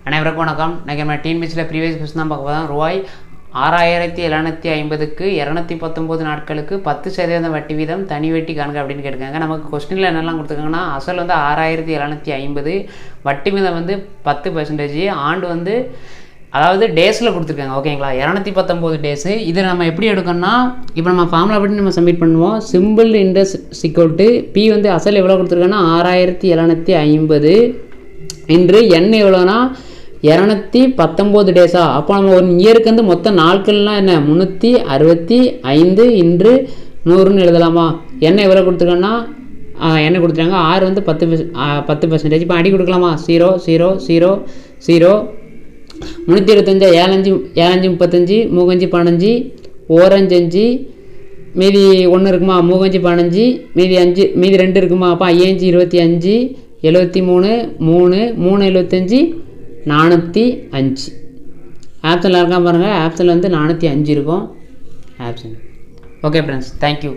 அனைவருக்கும் வணக்கம். நம்ம டிஎன்பிஎஸ்சியில் ப்ரீவியஸ் கொஸ்டின் தான் பார்க்க போகிறோம். ரூபாய் 6750க்கு 219 நாட்களுக்கு 10% வட்டி வீதம் தனி வட்டி காண்க அப்படின்னு கேட்டிருக்காங்க. நமக்கு கொஸ்டினில் என்னெல்லாம் கொடுத்துருக்காங்கன்னா, அசல் வந்து 6750, வட்டி வீதம் வந்து 10%, ஆண்டு வந்து அதாவது டேஸில் கொடுத்துருக்காங்க. ஓகேங்களா, 219 டேஸு. இதை நம்ம எப்படி எடுக்கணும்னா, இப்போ நம்ம ஃபார்முலா படி நம்ம சப்மிட் பண்ணுவோம். சிம்பிள் இன்ட்ரெஸ்ட் சிக்கோல்ட்டு பி வந்து அசல் எவ்வளோ கொடுத்துருக்காங்கன்னா 6750 இன்று எண் எவ்வளோனா 219 டேஸா. அப்போ நம்ம ஒரு இயருக்கு வந்து மொத்த நாட்கள்லாம் என்ன 365 இன்று 100ன்னு எழுதலாமா. என்ன எவ்வளோ கொடுத்துருக்கோன்னா என்ன கொடுத்துருக்காங்க, ஆறு வந்து 10%. இப்போ அடி கொடுக்கலாமா. 0 0 0 0 325 7 5 35 3 5 15 ஓரஞ்சு 5 மீதி 1 இருக்குமா, 3 5 15 மீதி 2 இருக்குமா. அப்போ 5 25 73 3 3 75 405. ஆப்ஷனில் இருக்கான் பாருங்கள். ஆப்ஷனில் வந்து 405 இருக்கும் ஆப்ஷன். Okay friends, thank you.